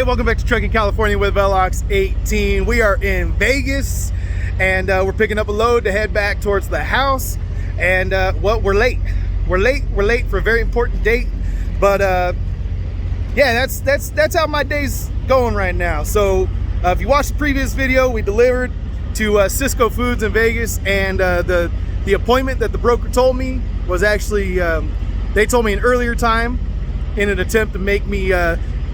Hey, welcome back to Trucking California with Velox 18. We are in Vegas, and we're picking up a load to head back towards the house. And well, we're late. We're late for a very important date. But yeah, that's how my day's going right now. So if you watched the previous video, we delivered to Cisco Foods in Vegas, and the appointment that the broker told me was actually they told me an earlier time in an attempt to make me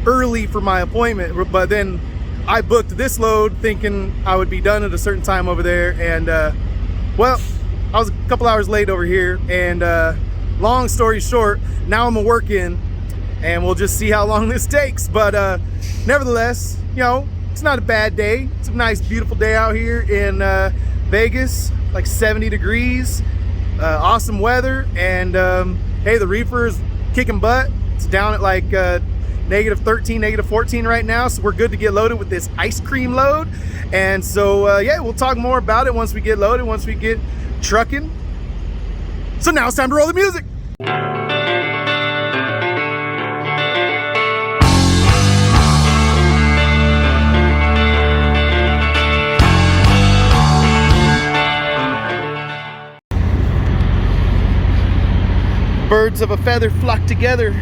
early for my appointment, but then I booked this load thinking I would be done at a certain time over there, and well, I was a couple hours late over here, and long story short, now I'm a work-in, and we'll just see how long this takes. But nevertheless, you know, it's not a bad day. It's a nice, beautiful day out here in Vegas, like 70 degrees, awesome weather, and hey, the reefer is kicking butt. It's down at like negative 13, negative 14 right now, so we're good to get loaded with this ice cream load. And so yeah, we'll talk more about it once we get loaded, once we get trucking. So now it's time to roll the music. Birds of a feather flock together.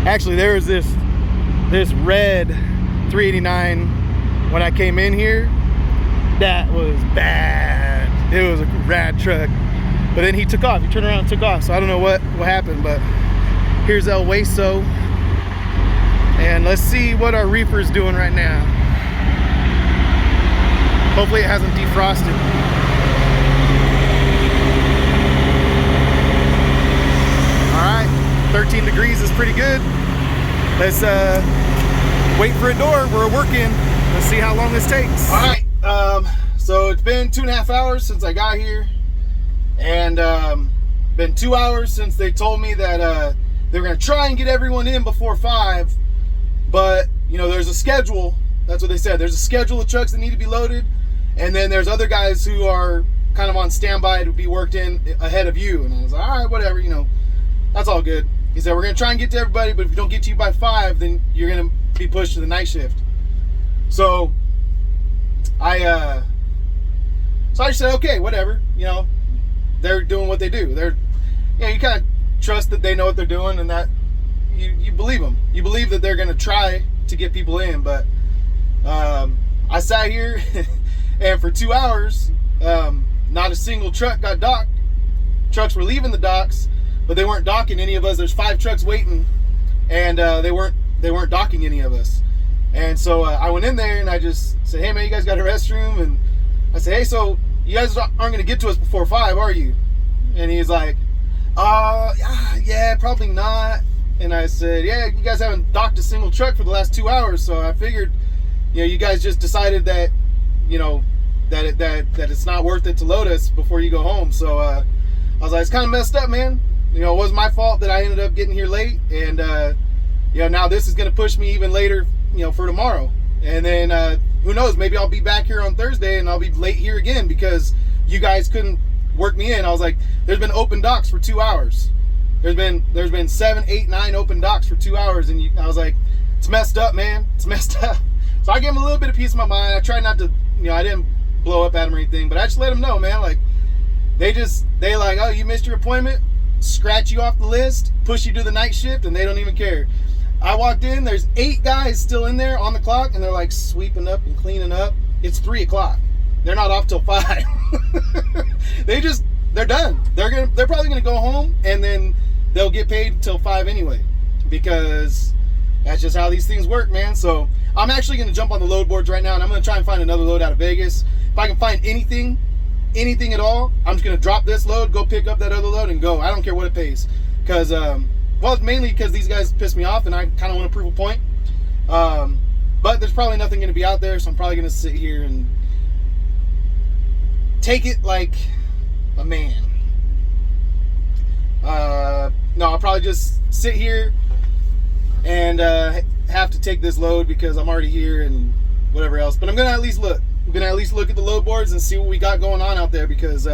Actually, there was this red 389 when I came in here. That was bad. It was a rad truck. But then he took off. He turned around and took off. So I don't know what happened, but here's El Hueso. And let's see what our reefer is doing right now. Hopefully it hasn't defrosted. All right. 13 degrees is pretty good. Let's wait for a door. We're working. Let's see how long this takes. All right. So it's been 2.5 hours since I got here, and been 2 hours since they told me that they were gonna try and get everyone in before 5. But you know, there's a schedule. That's what they said. There's a schedule of trucks that need to be loaded, and then there's other guys who are kind of on standby to be worked in ahead of you. And I was like, all right, whatever. You know, that's all good. He said, we're going to try and get to everybody, but if we don't get to you by 5, then you're going to be pushed to the night shift. So I just said, okay, whatever. You know, they're doing what they do. They're, you know, you kind of trust that they know what they're doing, and that you believe them. You believe that they're going to try to get people in. But I sat here and for 2 hours, not a single truck got docked. Trucks were leaving the docks, but they weren't docking any of us. There's 5 trucks waiting, and they weren't docking any of us. And so I went in there and I just said, hey man, you guys got a restroom? And I said, hey, so you guys aren't gonna get to us before 5, are you? And he's like, yeah, probably not. And I said, yeah, you guys haven't docked a single truck for the last 2 hours, so I figured, you know, you guys just decided that, you know, that it's not worth it to load us before you go home. So I was like, it's kind of messed up, man. You know, it was my fault that I ended up getting here late, and you know, now this is going to push me even later, you know, for tomorrow. And then who knows, maybe I'll be back here on Thursday and I'll be late here again because you guys couldn't work me in. I was like, there's been open docks for 2 hours. There's been 7, 8, 9 open docks for 2 hours, and I was like, it's messed up, man. It's messed up. So I gave him a little bit of peace of my mind. I tried not to, you know, I didn't blow up at him or anything, but I just let him know, man. Like, they like, oh, you missed your appointment, scratch you off the list, push you to the night shift, and they don't even care. I walked in, there's 8 guys still in there on the clock, and they're like sweeping up and cleaning up. It's 3 o'clock. They're not off till 5. They're done. They're probably gonna go home, and then they'll get paid until 5 anyway, because that's just how these things work, man. So I'm actually gonna jump on the load boards right now, and I'm gonna try and find another load out of Vegas. If I can find anything at all, I'm just gonna drop this load, go pick up that other load, and go. I don't care what it pays, because well, it's mainly because these guys piss me off, and I kind of want to prove a point. But there's probably nothing gonna be out there, so I'm probably gonna sit here and take it like a man. No, I'll probably just sit here and have to take this load because I'm already here and whatever else. But I'm gonna at least look. I'm gonna at least look at the load boards and see what we got going on out there, because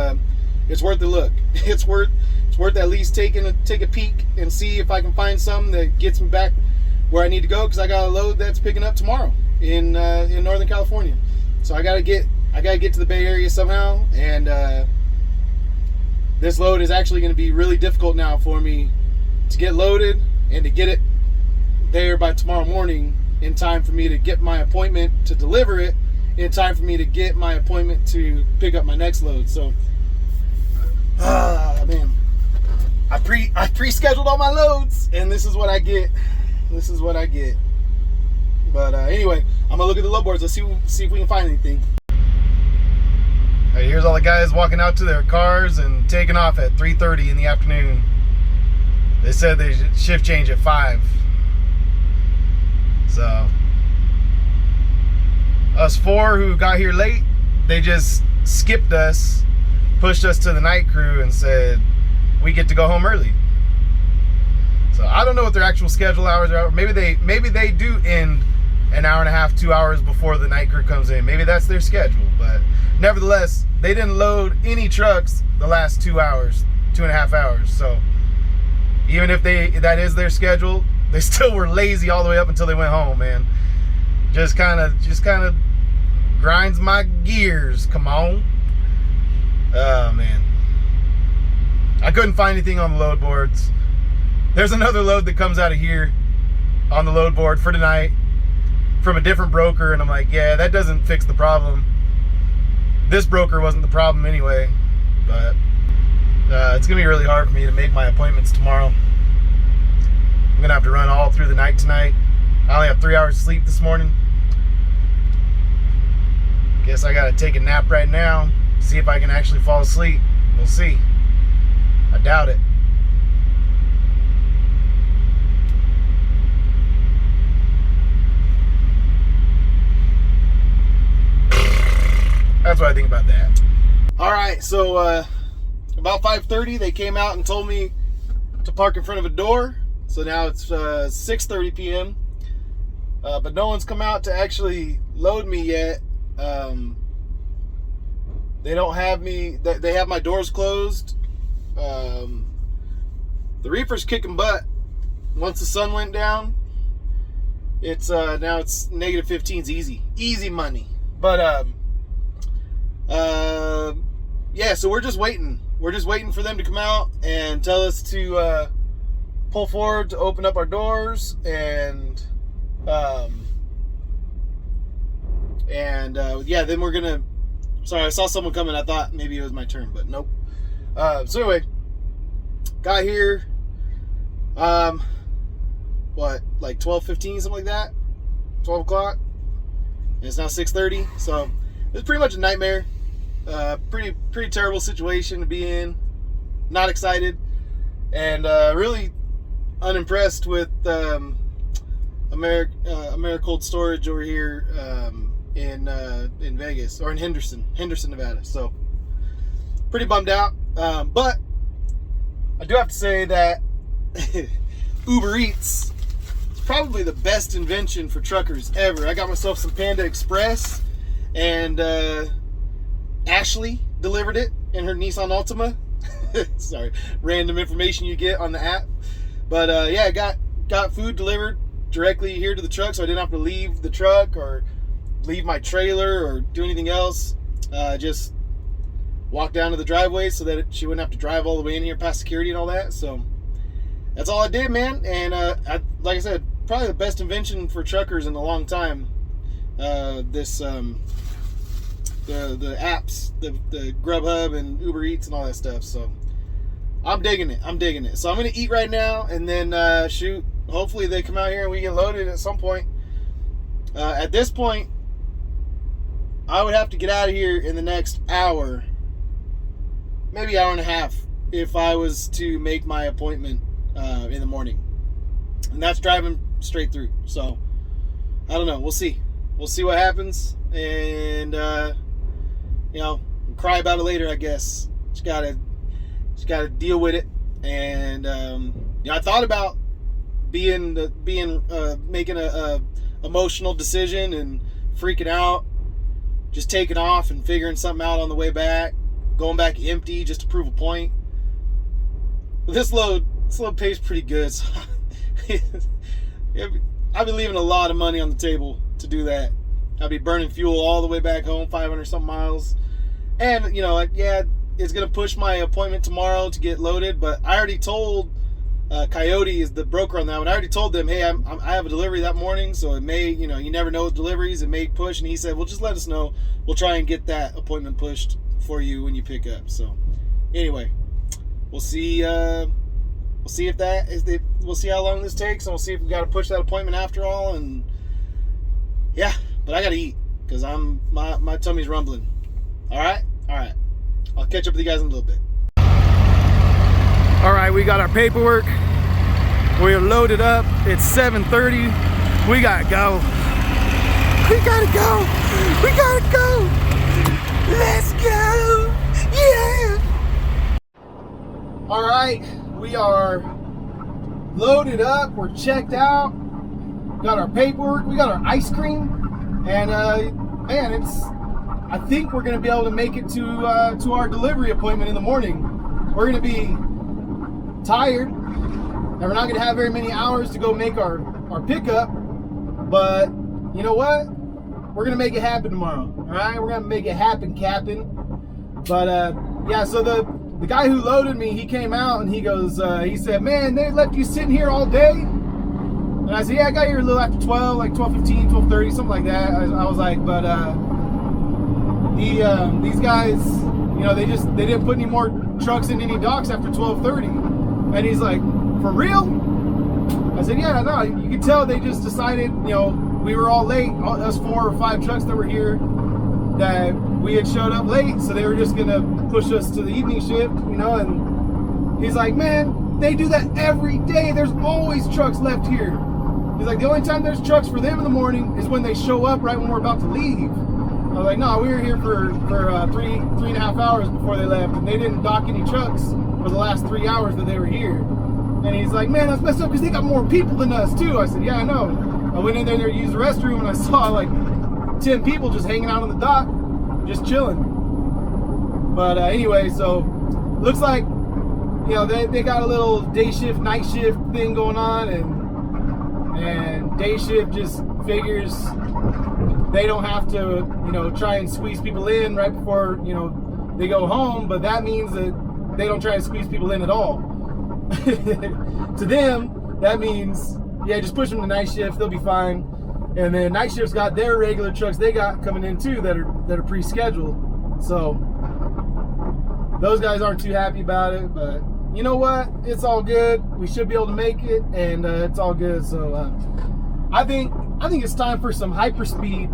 it's worth the look. It's worth at least take a peek and see if I can find something that gets me back where I need to go because I got a load that's picking up tomorrow in Northern California. So I gotta get to the Bay Area somehow, and this load is actually going to be really difficult now for me to get loaded and to get it there by tomorrow morning in time for me to get my appointment to deliver it, in time for me to get my appointment to pick up my next load. So, man, I pre-scheduled all my loads, and this is what I get. But anyway, I'm gonna look at the load boards. Let's see if we can find anything. All right, here's all the guys walking out to their cars and taking off at 3:30 in the afternoon. They said they should shift change at 5. So us 4 who got here late, they just skipped us, pushed us to the night crew, and said we get to go home early. So I don't know what their actual schedule hours are. Maybe they do end an hour and a half, 2 hours before the night crew comes in. Maybe that's their schedule, but nevertheless, they didn't load any trucks the last 2 hours, 2.5 hours. So even if that is their schedule, they still were lazy all the way up until they went home, man. Just kind of grinds my gears. Come on. Oh, man. I couldn't find anything on the load boards. There's another load that comes out of here on the load board for tonight from a different broker, and I'm like, yeah, that doesn't fix the problem. This broker wasn't the problem anyway, but it's gonna be really hard for me to make my appointments tomorrow. I'm gonna have to run all through the night tonight. I only have 3 hours of sleep this morning. Guess I gotta take a nap right now, see if I can actually fall asleep. We'll see. I doubt it. That's what I think about that. All right, so about 5:30, they came out and told me to park in front of a door. So now it's 6:30 p.m. But no one's come out to actually load me yet. They don't have me. They have my doors closed. The reefer's kicking butt. Once the sun went down, it's now it's -15's easy money. But yeah, so we're just waiting. We're just waiting for them to come out and tell us to pull forward to open up our doors, and yeah, then we're gonna. Sorry, I saw someone coming. I thought maybe it was my turn, but nope. So anyway, got here. What, like 12:15, something like that? 12 o'clock. And it's now 6:30. So it's pretty much a nightmare. Pretty terrible situation to be in. Not excited, and really unimpressed with Americold storage over here in Vegas, or in Henderson, Nevada. So pretty bummed out. But I do have to say that Uber Eats is probably the best invention for truckers ever. I got myself some Panda Express, and Ashley delivered it in her Nissan Altima. Sorry, random information you get on the app. But yeah, I got food delivered directly here to the truck, so I didn't have to leave the truck or leave my trailer or do anything else. Just walk down to the driveway so that she wouldn't have to drive all the way in here past security and all that. So that's all I did, man. And like I said, probably the best invention for truckers in a long time. The apps, the Grubhub and Uber Eats and all that stuff. So I'm digging it. So I'm gonna eat right now, and then shoot. Hopefully they come out here and we get loaded at some point. At this point, I would have to get out of here in the next hour, maybe hour and a half, if I was to make my appointment in the morning. And that's driving straight through. So I don't know. We'll see. We'll see what happens, and cry about it later, I guess. Just gotta deal with it. And I thought about making a emotional decision and freaking out, just taking off and figuring something out on the way back, going back empty just to prove a point. But this load pays pretty good. So I'd be leaving a lot of money on the table to do that. I'd be burning fuel all the way back home, 500 something miles. And, you know, yeah, it's going to push my appointment tomorrow to get loaded. But I already told Coyote is the broker on that one. I already told them, hey, I have a delivery that morning. So it may, you know, you never know with deliveries. It may push. And he said, well, just let us know. We'll try and get that appointment pushed for you when you pick up. So anyway, we'll see. We'll see if that is the. We'll see how long this takes, and we'll see if we got to push that appointment after all. And yeah, but I got to eat because my tummy's rumbling. All right. I'll catch up with you guys in a little bit. All right, we got our paperwork. We're loaded up. It's 7:30. We gotta go. We gotta go. We gotta go. Let's go. Yeah. All right, we are loaded up. We're checked out. Got our paperwork. We got our ice cream, and man, I think we're gonna be able to make it to our delivery appointment in the morning. We're gonna be tired, and we're not gonna have very many hours to go make our pickup. But you know what? We're gonna make it happen tomorrow. All right, we're gonna make it happen, Captain. But yeah, so the guy who loaded me, he came out and he goes, he said, man, they left you sitting here all day? And I said, yeah, I got here a little after 12, like 12:15, 12:30, something like that. I was like, but these guys, you know, they didn't put any more trucks in any docks after 12:30. And he's like, for real? I said, yeah, no, you can tell they just decided, you know, we were all late, us 4 or 5 trucks that were here, that we had showed up late, so they were just gonna push us to the evening shift, you know. And he's like, man, they do that every day. There's always trucks left here. He's like, the only time there's trucks for them in the morning is when they show up right when we're about to leave. I was like, no, we were here for 3.5 hours before they left, and they didn't dock any trucks for the last 3 hours that they were here. And he's like, man, that's messed up because they got more people than us too. I said, yeah, I know. I went in there to use the restroom and I saw like 10 people just hanging out on the dock, just chilling. But anyway, so looks like, you know, they got a little day shift, night shift thing going on, and day shift just figures they don't have to, you know, try and squeeze people in right before, you know, they go home. But that means that they don't try to squeeze people in at all. To them, that means, yeah, just push them to night shift, they'll be fine. And then night shift's got their regular trucks they got coming in too that are pre-scheduled. So those guys aren't too happy about it, but you know what? It's all good. We should be able to make it, and it's all good. So I think it's time for some hyperspeed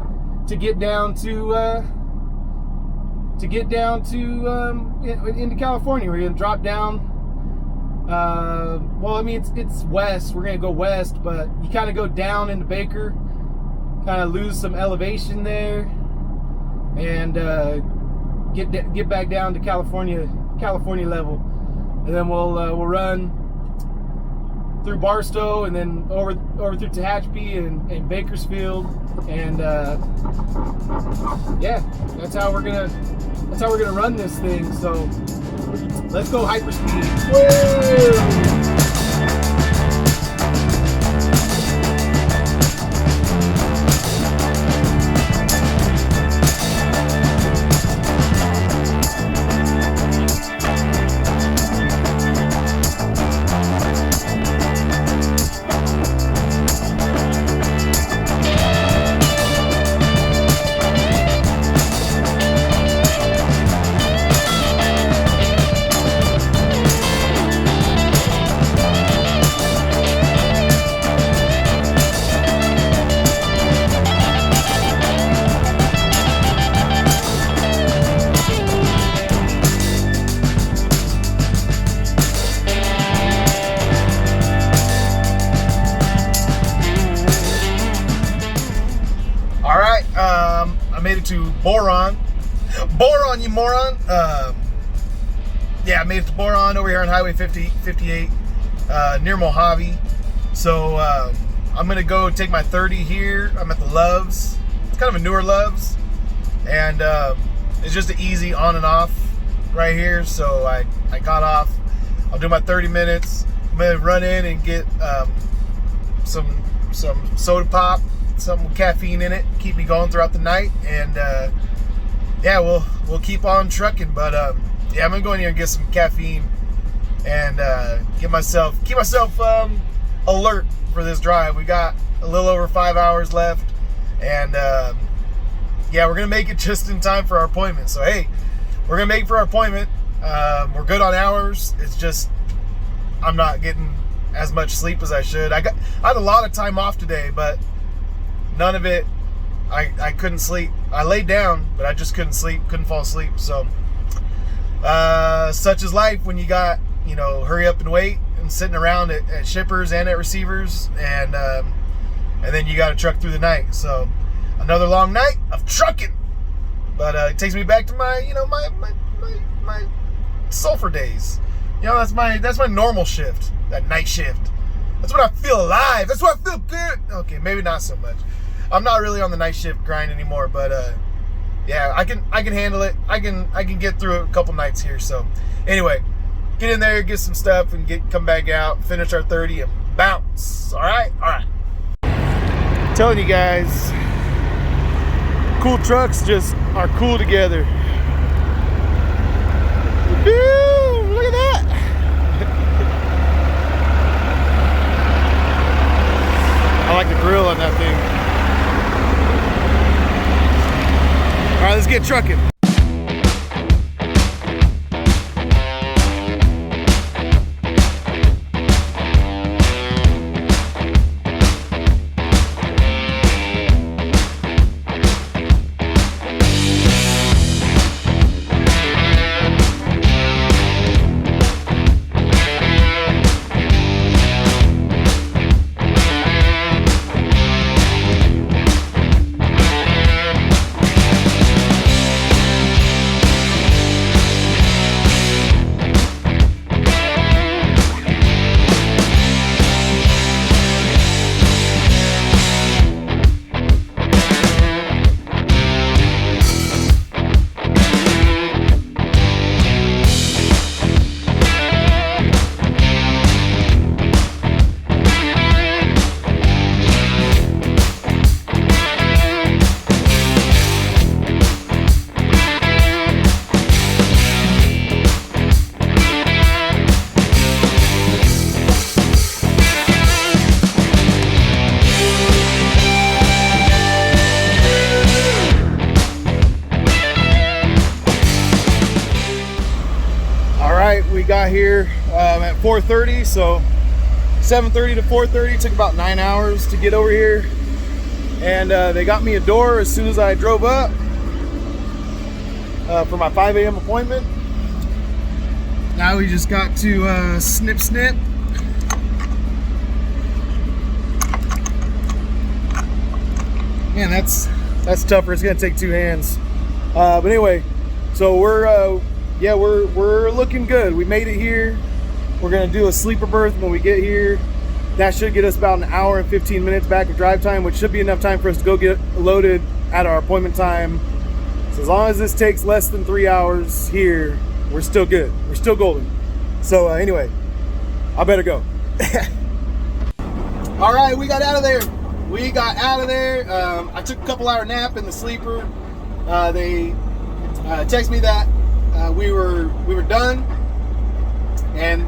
to get down to into California. We're gonna drop down. Well, I mean, it's west. We're gonna go west, but you kind of go down into Baker, kind of lose some elevation there, and get back down to California level, and then we'll run through Barstow, and then over through Tehachapi and Bakersfield, and yeah, that's how we're gonna run this thing. So let's go hyperspeed. Woo! Made it to Boron, you moron. Yeah, I made it to Boron over here on Highway 58 near Mojave. So I'm gonna go take my 30 here. I'm at the Loves. It's kind of a newer Loves, and it's just an easy on and off right here. So I got off. I'll do my 30 minutes. I'm gonna run in and get some some soda pop, something with caffeine in it, keep me going throughout the night. And yeah, we'll keep on trucking. But yeah, I'm gonna go in here and get some caffeine and keep myself alert for this drive. We got a little over 5 hours left, and yeah, we're gonna make it just in time for our appointment. So hey, we're gonna make it for our appointment. We're good on hours. It's just I'm not getting as much sleep as I should. I had a lot of time off today, but none of it. I couldn't sleep. I laid down, but I just couldn't sleep. Couldn't fall asleep. So such is life when you got, you know, hurry up and wait and sitting around at shippers and at receivers, and then you got to truck through the night. So another long night of trucking, but it takes me back to my, you know, my sulfur days. You know, that's my normal shift, that night shift. That's when I feel alive. That's when I feel good. Okay, maybe not so much. I'm not really on the night shift grind anymore, but yeah, I can handle it. I can get through a couple nights here. So anyway, get in there, get some stuff, and come back out, finish our 30, and bounce. All right. I'm telling you guys, cool trucks just are cool together. Woo, look at that. I like the grill on that thing. All right, let's get trucking. We got here at 4:30, so 7:30 to 4:30 took about 9 hours to get over here, and they got me a door as soon as I drove up for my 5 a.m. appointment. Now we just got to snip. Man, that's tougher. It's gonna take two hands. But anyway, so we're looking good. We made it here. We're gonna do a sleeper berth when we get here. That should get us about an hour and 15 minutes back of drive time, which should be enough time for us to go get loaded at our appointment time. So as long as this takes less than 3 hours here, we're still good. We're still golden. So anyway, I better go. All right, we got out of there. I took a couple hour nap in the sleeper. They texted me that we were done, and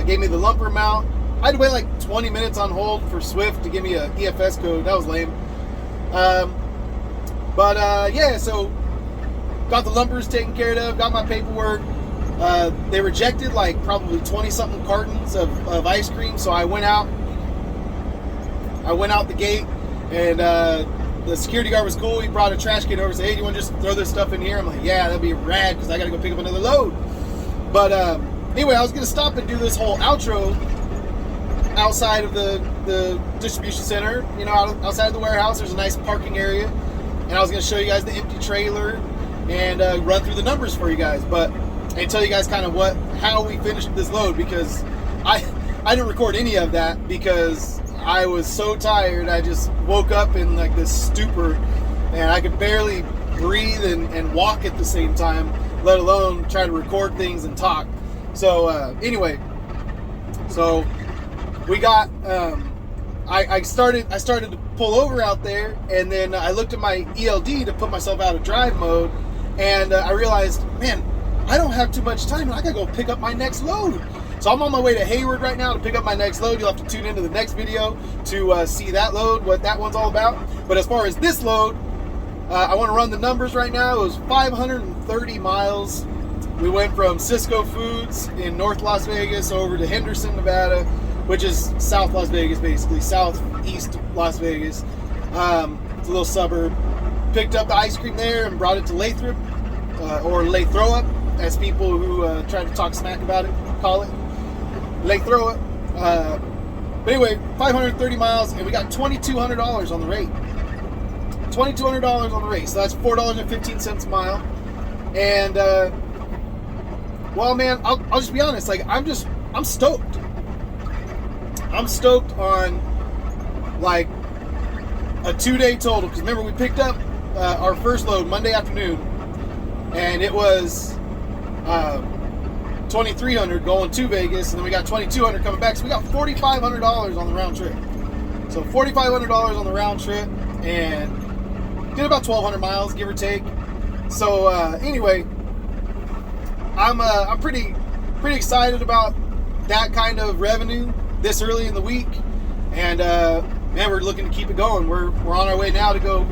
gave me the lumper mount. I had to wait like 20 minutes on hold for Swift to give me a EFS code. That was lame. Yeah, so got the lumpers taken care of, got my paperwork. They rejected like probably 20 something cartons of ice cream, so I went out the gate, and the security guard was cool. He brought a trash can over and said, hey, do you want to just throw this stuff in here? I'm like, yeah, that'd be rad, because I got to go pick up another load. But anyway, I was going to stop and do this whole outro outside of the distribution center. You know, outside of the warehouse, there's a nice parking area. And I was going to show you guys the empty trailer and run through the numbers for you guys. And tell you guys kind of how we finished this load, because I didn't record any of that because I was so tired. I just woke up in like this stupor, and I could barely breathe and walk at the same time, let alone try to record things and talk. So anyway, so we got I started to pull over out there, and then I looked at my ELD to put myself out of drive mode, and I realized, man, I don't have too much time, and I gotta go pick up my next load. So I'm on my way to Hayward right now to pick up my next load. You'll have to tune into the next video to see that load, what that one's all about. But as far as this load, I want to run the numbers right now. It was 530 miles. We went from Cisco Foods in North Las Vegas over to Henderson, Nevada, which is South Las Vegas, basically, southeast Las Vegas. It's a little suburb. Picked up the ice cream there and brought it to Lathrop, or Lathrop, as people who try to talk smack about it call it. Lathrop. But anyway, 530 miles, and we got $2,200 on the rate. $2,200 on the rate, so that's $4.15 a mile. And well, man, I'll just be honest. Like, I'm stoked. I'm stoked on like a 2-day total, because remember, we picked up our first load Monday afternoon, and it was $2,300 going to Vegas, and then we got $2,200 coming back, so we got $4,500 on the round trip. So $4,500 on the round trip, and did about 1,200 miles, give or take. So anyway, I'm pretty excited about that kind of revenue this early in the week, and man, we're looking to keep it going. We're on our way now to go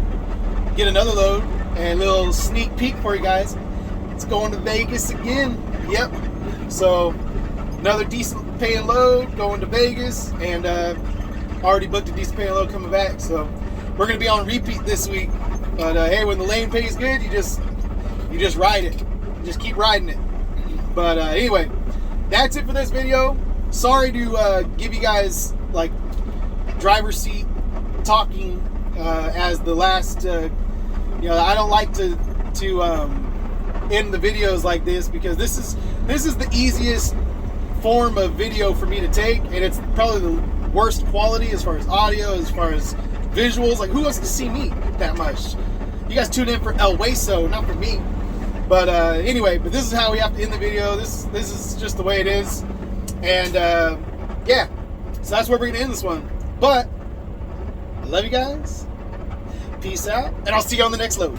get another load, and a little sneak peek for you guys. It's going to Vegas again. Yep. So another decent paying load going to Vegas, and already booked a decent paying load coming back. So we're gonna be on repeat this week. But hey, when the lane pays good, you just ride it. You just keep riding it. But anyway, that's it for this video. Sorry to give you guys like driver's seat talking as the last. I don't like to end the videos like this, because this is the easiest form of video for me to take, and it's probably the worst quality as far as audio, as far as visuals. Like, who wants to see me that much? You guys tune in for El Hueso, not for me. But anyway, but this is how we have to end the video. This is just the way it is. And yeah, so that's where we're gonna end this one. But I love you guys. Peace out, and I'll see you on the next load.